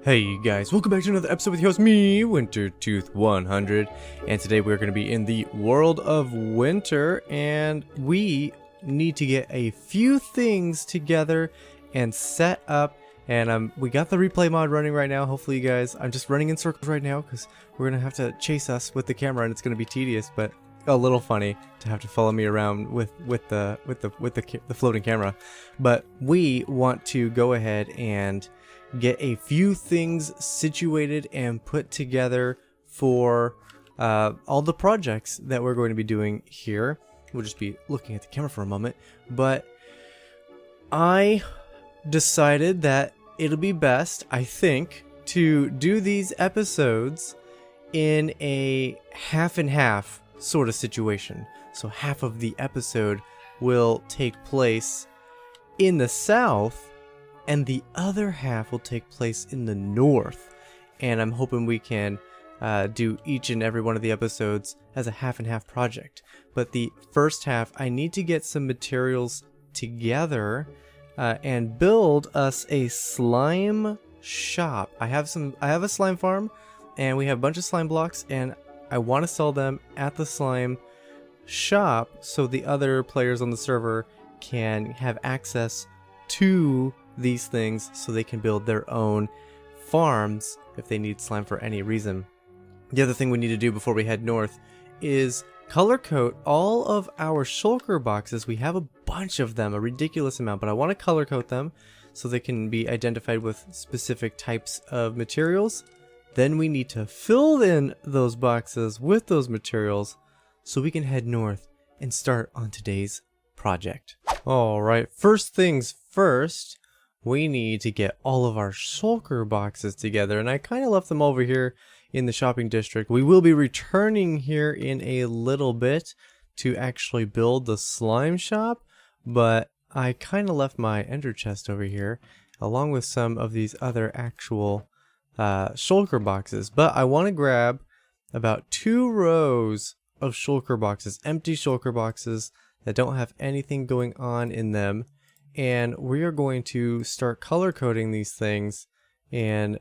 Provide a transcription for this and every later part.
Hey you guys, welcome back to another episode with your host, me, Wintertooth100, and today we're going to be in the world of winter, and we need to get a few things together and set up, and we got the replay mod running right now. Hopefully you guys, I'm just running in circles right now because we're going to have to chase us with the camera, and it's going to be tedious, but a little funny to have to follow me around with the floating camera. But we want to go ahead and get a few things situated and put together for all the projects that we're going to be doing here. We'll just be looking at the camera for a moment, but I decided that it'll be best, I think, to do these episodes in a half and half sort of situation. So half of the episode will take place in the south and the other half will take place in the north, and I'm hoping we can do each and every one of the episodes as a half and half project. But the first half, I need to get some materials together and build us a slime shop. I have a slime farm, and we have a bunch of slime blocks, and I want to sell them at the slime shop so the other players on the server can have access to these things so they can build their own farms if they need slime for any reason. The other thing we need to do before we head north is color code all of our shulker boxes. We have a bunch of them, a ridiculous amount, but I want to color code them so they can be identified with specific types of materials. Then we need to fill in those boxes with those materials so we can head north and start on today's project. Alright, first things first, we need to get all of our shulker boxes together, and I kind of left them over here in the shopping district. We will be returning here in a little bit to actually build the slime shop, but I kind of left my ender chest over here along with some of these other actual shulker boxes. But I want to grab about 2 rows of shulker boxes, empty shulker boxes that don't have anything going on in them. And we are going to start color coding these things and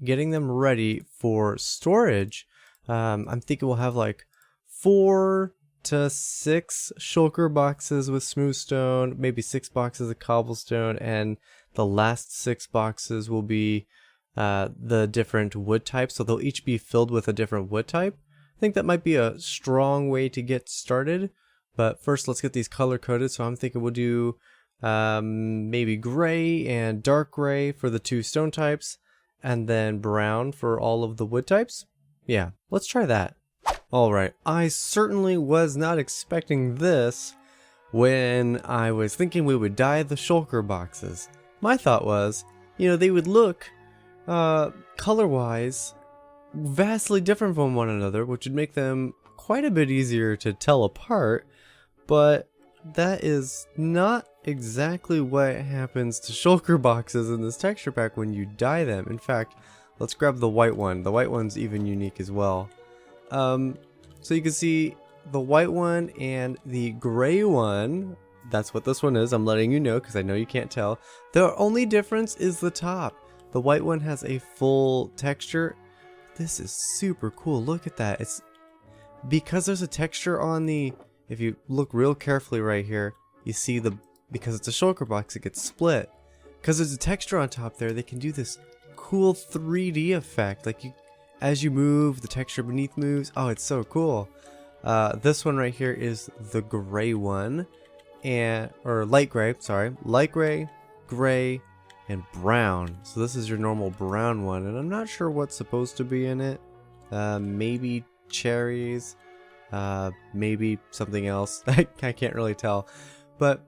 getting them ready for storage. I'm thinking we'll have like 4 to 6 shulker boxes with smooth stone, maybe 6 boxes of cobblestone, and the last 6 boxes will be the different wood types. So they'll each be filled with a different wood type. I think that might be a strong way to get started. But first, let's get these color coded. So I'm thinking we'll do maybe gray and dark gray for the 2 stone types, and then brown for all of the wood types. Yeah, let's try that. Alright, I certainly was not expecting this when I was thinking we would dye the shulker boxes. My thought was, they would look color-wise vastly different from one another, which would make them quite a bit easier to tell apart, but that is not exactly what happens to shulker boxes in this texture pack when you dye them. In fact, let's grab the white one. The white one's even unique as well. So you can see the white one and the gray one. That's what this one is. I'm letting you know because I know you can't tell. The only difference is the top. The white one has a full texture. This is super cool. Look at that. It's because there's a texture on the... If you look real carefully right here, you see because it's a shulker box, it gets split. Because there's a texture on top there, they can do this cool 3D effect. Like as you move, the texture beneath moves. Oh, it's so cool. This one right here is the gray one, or light gray. Sorry, light gray, gray, and brown. So this is your normal brown one, and I'm not sure what's supposed to be in it. Maybe cherries. Maybe something else. I can't really tell. But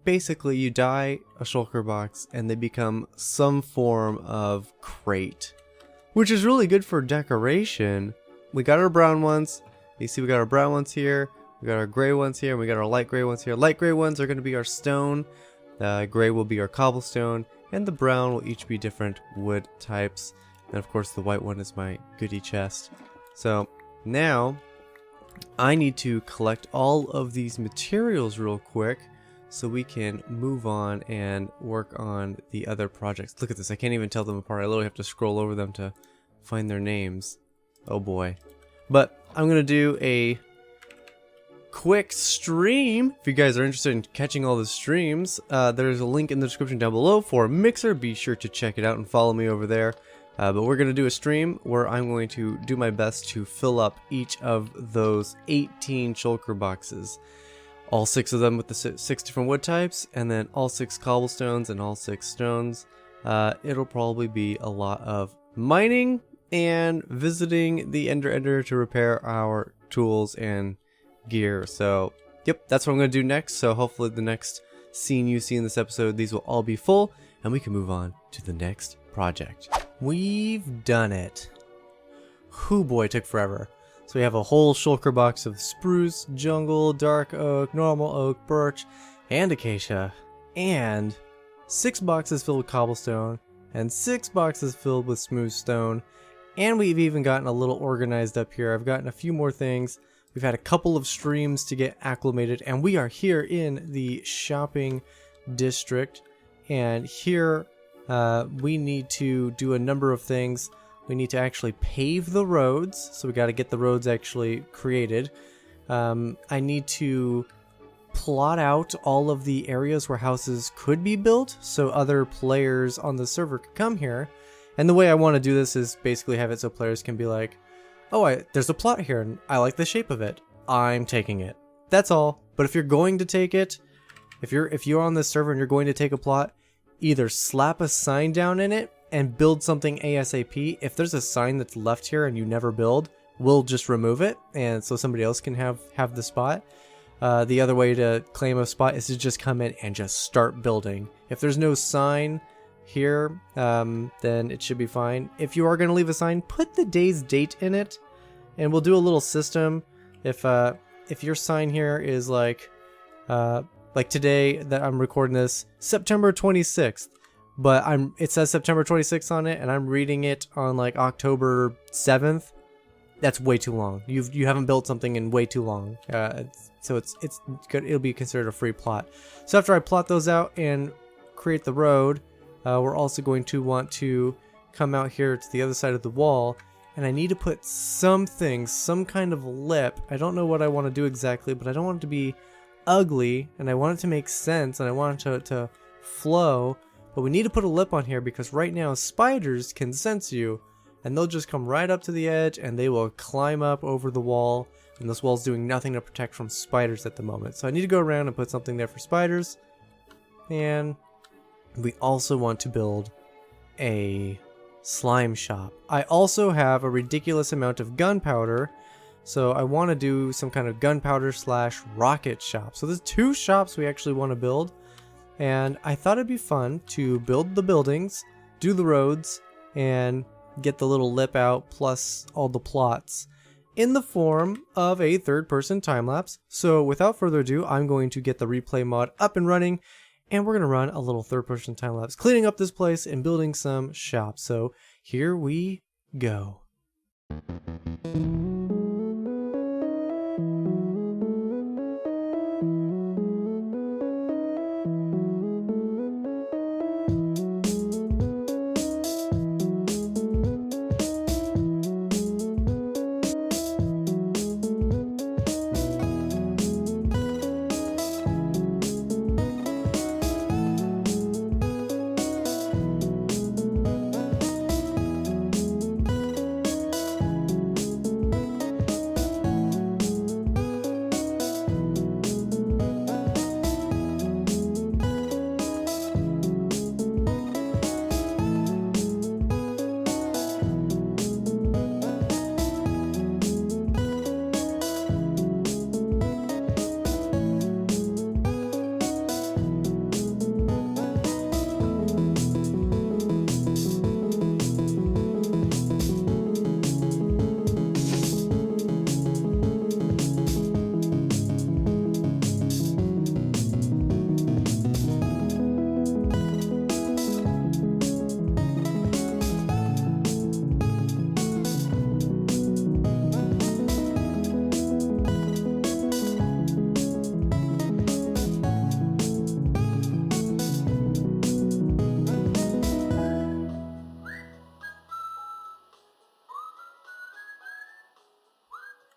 basically you dye a shulker box and they become some form of crate, which is really good for decoration. We got our brown ones. You see we got our brown ones here. We got our gray ones here. And we got our light gray ones here. Light gray ones are going to be our stone. Gray will be our cobblestone. And the brown will each be different wood types. And of course the white one is my goodie chest. So now I need to collect all of these materials real quick so we can move on and work on the other projects. Look at this, I can't even tell them apart. I literally have to scroll over them to find their names. Oh boy. But I'm gonna do a quick stream. If you guys are interested in catching all the streams, there's a link in the description down below for Mixer. Be sure to check it out and follow me over there. But we're going to do a stream where I'm going to do my best to fill up each of those 18 shulker boxes. All 6 of them with the 6 different wood types, and then all 6 cobblestones and all 6 stones. It'll probably be a lot of mining and visiting the Ender to repair our tools and gear. So, yep, that's what I'm going to do next. So hopefully the next scene you see in this episode, these will all be full, and we can move on to the next project. We've done it. Whoo boy, it took forever. So we have a whole shulker box of spruce, jungle, dark oak, normal oak, birch, and acacia, and 6 boxes filled with cobblestone, and 6 boxes filled with smooth stone, and we've even gotten a little organized up here. I've gotten a few more things. We've had a couple of streams to get acclimated, and we are here in the shopping district, and here we need to do a number of things. We need to actually pave the roads, so we got to get the roads actually created. I need to plot out all of the areas where houses could be built, so other players on the server could come here. And the way I want to do this is basically have it so players can be like, oh, there's a plot here, and I like the shape of it. I'm taking it. That's all. But if you're going to take it, if you're on this server and you're going to take a plot, either slap a sign down in it and build something ASAP. If there's a sign that's left here and you never build, we'll just remove it, and so somebody else can have the spot. The other way to claim a spot is to just come in and just start building. If there's no sign here, then it should be fine. If you are going to leave a sign, put the day's date in it, and we'll do a little system. If your sign here is like today that I'm recording this, September 26th, but it says September 26th on it, and I'm reading it on like October 7th. That's way too long. You haven't built something in way too long. So it's good. It'll be considered a free plot. So after I plot those out and create the road, we're also going to want to come out here to the other side of the wall, and I need to put something, some kind of lip. I don't know what I want to do exactly, but I don't want it to be ugly, and I want it to make sense, and I want it to flow. But we need to put a lip on here because right now spiders can sense you, and they'll just come right up to the edge and they will climb up over the wall, and this wall's doing nothing to protect from spiders at the moment. So I need to go around and put something there for spiders. And we also want to build a slime shop. I also have a ridiculous amount of gunpowder, so I want to do some kind of gunpowder / rocket shop. So there's 2 shops we actually want to build, and I thought it'd be fun to build the buildings, do the roads, and get the little lip out plus all the plots in the form of a 3rd-person time-lapse. So without further ado, I'm going to get the replay mod up and running, and we're going to run a little 3rd-person time-lapse cleaning up this place and building some shops. So here we go.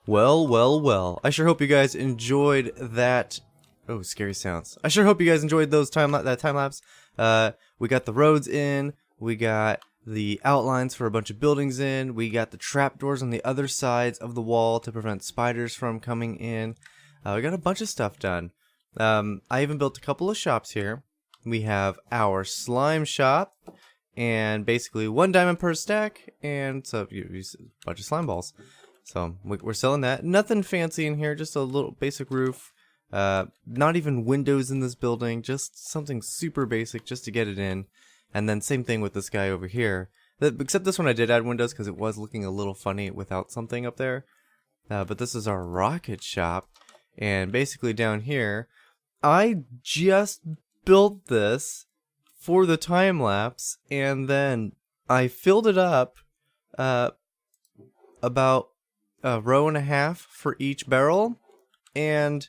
Well, well, well. I sure hope you guys enjoyed that. Oh, scary sounds. I sure hope you guys enjoyed those time lapse. We got the roads in. We got the outlines for a bunch of buildings in. We got the trapdoors on the other sides of the wall to prevent spiders from coming in. We got a bunch of stuff done. I even built a couple of shops here. We have our slime shop, and basically 1 diamond per stack, and so you use a bunch of slime balls. So we're selling that. Nothing fancy in here, just a little basic roof. Not even windows in this building, just something super basic just to get it in. And then same thing with this guy over here. Except this one I did add windows because it was looking a little funny without something up there. But this is our rocket shop. And basically down here, I just built this for the time lapse, and then I filled it up about a row and a half for each barrel. And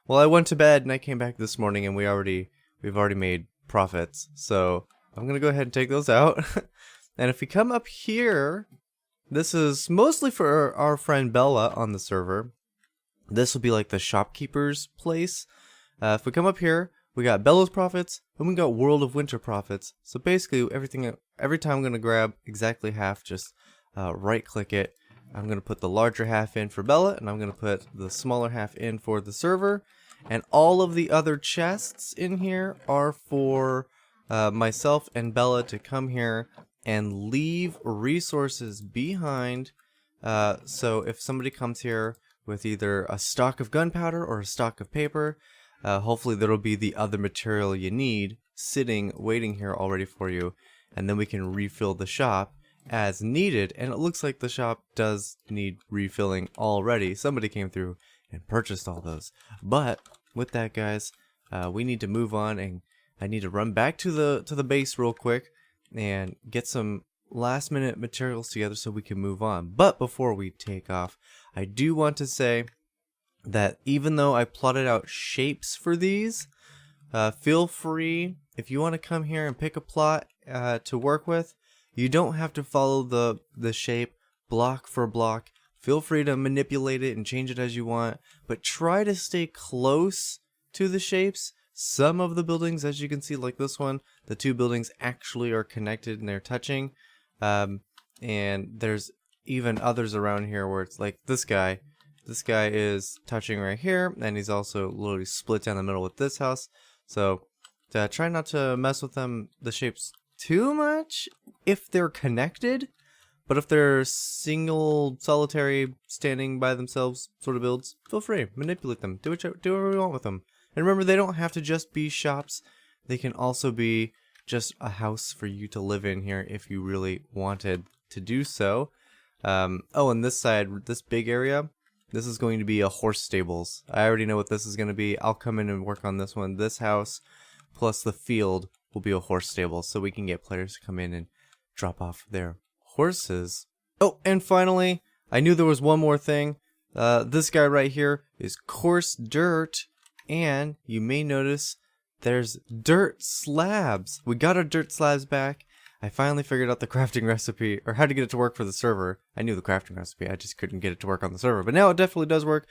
well, I went to bed and I came back this morning and we've already made profits. So I'm gonna go ahead and take those out. And if we come up here, this is mostly for our friend Bella on the server. This will be like the shopkeeper's place. If we come up here, we got Bella's profits and we got World of Winter profits. So basically every time I'm gonna grab exactly half, just right click it. I'm going to put the larger half in for Bella, and I'm going to put the smaller half in for the server. And all of the other chests in here are for myself and Bella to come here and leave resources behind. So if somebody comes here with either a stock of gunpowder or a stock of paper, hopefully there will be the other material you need sitting, waiting here already for you. And then we can refill the shop as needed, and it looks like the shop does need refilling already. Somebody came through and purchased all those. But with that, guys, we need to move on, and I need to run back to the base real quick and get some last minute materials together so we can move on. But before we take off, I do want to say that even though I plotted out shapes for these, feel free, if you want to come here and pick a plot to work with. You don't have to follow the shape block for block. Feel free to manipulate it and change it as you want, but try to stay close to the shapes. Some of the buildings, as you can see, like this one, the two buildings actually are connected and they're touching. And there's even others around here where it's like this guy. This guy is touching right here, and he's also literally split down the middle with this house. So try not to mess with the shapes too much if they're connected, but if they're single, solitary, standing by themselves sort of builds, feel free, manipulate them, do whatever you want with them. And remember, they don't have to just be shops. They can also be just a house for you to live in here if you really wanted to do so. Oh, and this side, this big area, this is going to be a horse stables. I already know what this is going to be. I'll come in and work on this one. This house plus the field will be a horse stable, so we can get players to come in and drop off their horses. Oh, and finally, I knew there was one more thing. This guy right here is coarse dirt, and you may notice there's dirt slabs. We got our dirt slabs back. I finally figured out the crafting recipe, or how to get it to work for the server. I knew the crafting recipe, I just couldn't get it to work on the server, but now it definitely does work.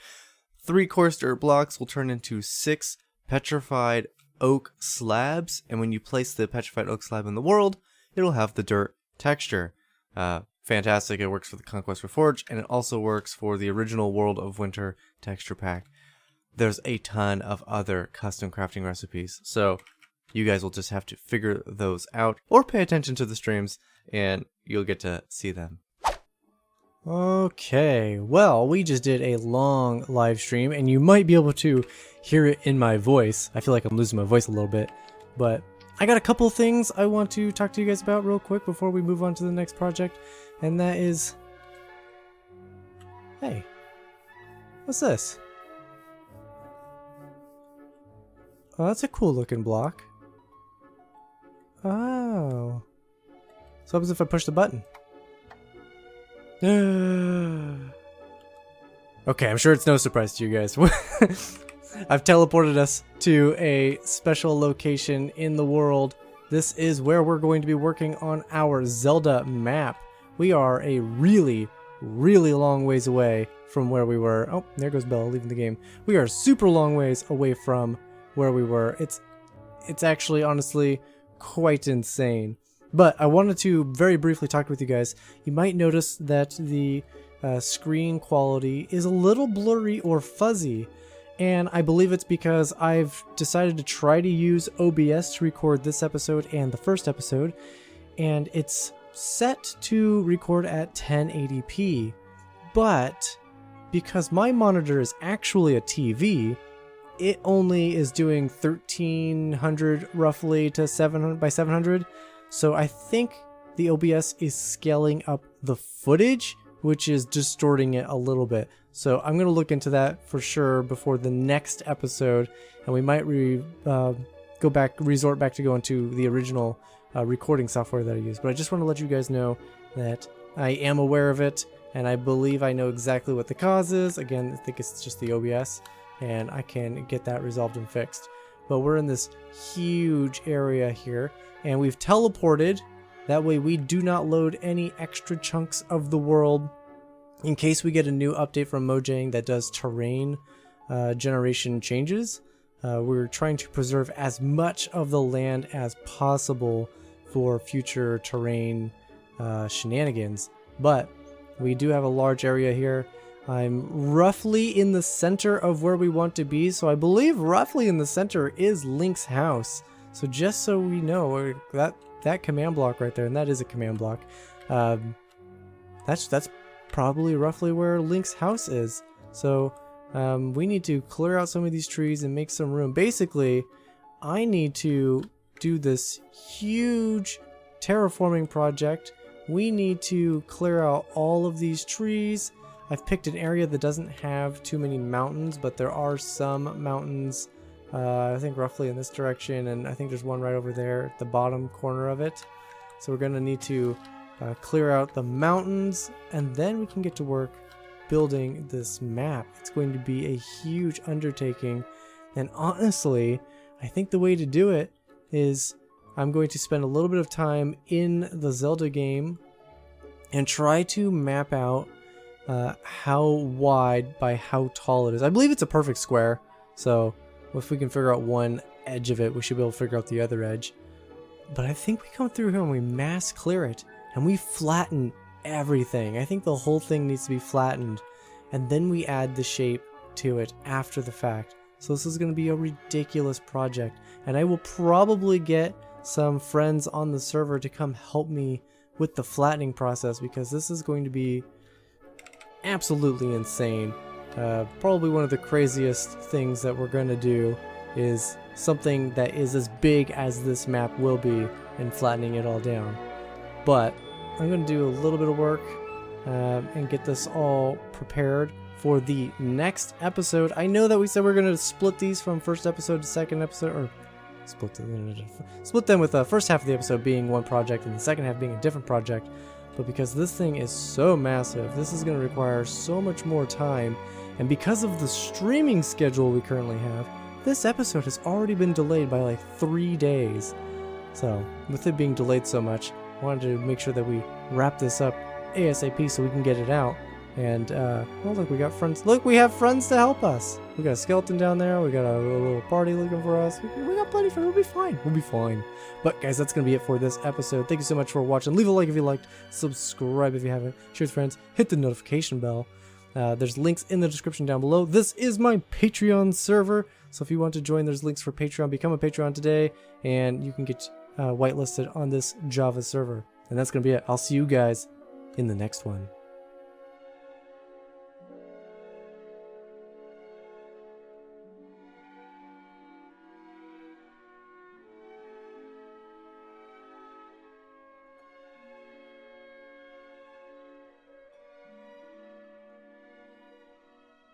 3 coarse dirt blocks will turn into 6 petrified oak slabs, and when you place the petrified oak slab in the world, it'll have the dirt texture. Fantastic. It works for the Conquest Reforged, and it also works for the original World of Winter texture pack. There's a ton of other custom crafting recipes, so you guys will just have to figure those out or pay attention to the streams and you'll get to see them. Okay, well, we just did a long live stream, and you might be able to hear it in my voice. I feel like I'm losing my voice a little bit, but I got a couple things I want to talk to you guys about real quick before we move on to the next project, and that is... Hey, what's this? Oh, that's a cool looking block. Oh. So what happens if I push the button? Okay, I'm sure it's no surprise to you guys. I've teleported us to a special location in the world. This is where we're going to be working on our Zelda map. We are a really long ways away from where we were. Oh, there goes Bella leaving the game. We are super long ways away from where we were. It's actually honestly quite insane. But I wanted to very briefly talk with you guys. You might notice that the screen quality is a little blurry or fuzzy, and I believe it's because I've decided to try to use OBS to record this episode and the first episode, and it's set to record at 1080p, but because my monitor is actually a TV, it only is doing 1300 roughly to 700 by 700. So I think the OBS is scaling up the footage, which is distorting it a little bit. So I'm going to look into that for sure before the next episode, and we might resort back to going to the original recording software that I use. But I just want to let you guys know that I am aware of it, and I believe I know exactly what the cause is. Again, I think it's just the OBS, and I can get that resolved and fixed. But we're in this huge area here, and we've teleported. That way we do not load any extra chunks of the world in case we get a new update from Mojang that does terrain generation changes. We're trying to preserve as much of the land as possible for future terrain shenanigans. But we do have a large area here. I'm roughly in the center of where we want to be, so I believe roughly in the center is Link's house. So just so we know, that command block right there, and that is a command block, that's probably roughly where Link's house is. So we need to clear out some of these trees and make some room. Basically, I need to do this huge terraforming project. We need to clear out all of these trees. I've picked an area that doesn't have too many mountains, but there are some mountains, I think roughly in this direction, and I think there's one right over there at the bottom corner of it. So we're going to need to clear out the mountains, and then we can get to work building this map. It's going to be a huge undertaking, and honestly, I think the way to do it is I'm going to spend a little bit of time in the Zelda game and try to map out how wide by how tall it is. I believe it's a perfect square, so if we can figure out one edge of it, we should be able to figure out the other edge. But I think we come through here and we mass clear it, and we flatten everything. I think the whole thing needs to be flattened, and then we add the shape to it after the fact. So this is going to be a ridiculous project, and I will probably get some friends on the server to come help me with the flattening process, because this is going to be absolutely insane. Probably one of the craziest things that we're going to do is something that is as big as this map will be, and flattening it all down. But I'm going to do a little bit of work and get this all prepared for the next episode. I know that we said we're going to split these from first episode to second episode, or split them with the first half of the episode being one project and the second half being a different project. But because this thing is so massive, this is going to require so much more time, and because of the streaming schedule we currently have, this episode has already been delayed by like 3 days. So with it being delayed so much, I wanted to make sure that we wrap this up ASAP so we can get it out. And well, look, we got friends. Look, we have friends to help us. We got a skeleton down there. We got a little party looking for us. We got plenty for. We'll be fine. We'll be fine. But guys, that's gonna be it for this episode. Thank you so much for watching. Leave a like if you liked. Subscribe if you haven't. Share with friends. Hit the notification bell. There's links in the description down below. This is my Patreon server, so if you want to join, there's links for Patreon. Become a Patreon today, and you can get whitelisted on this Java server. And that's gonna be it. I'll see you guys in the next one.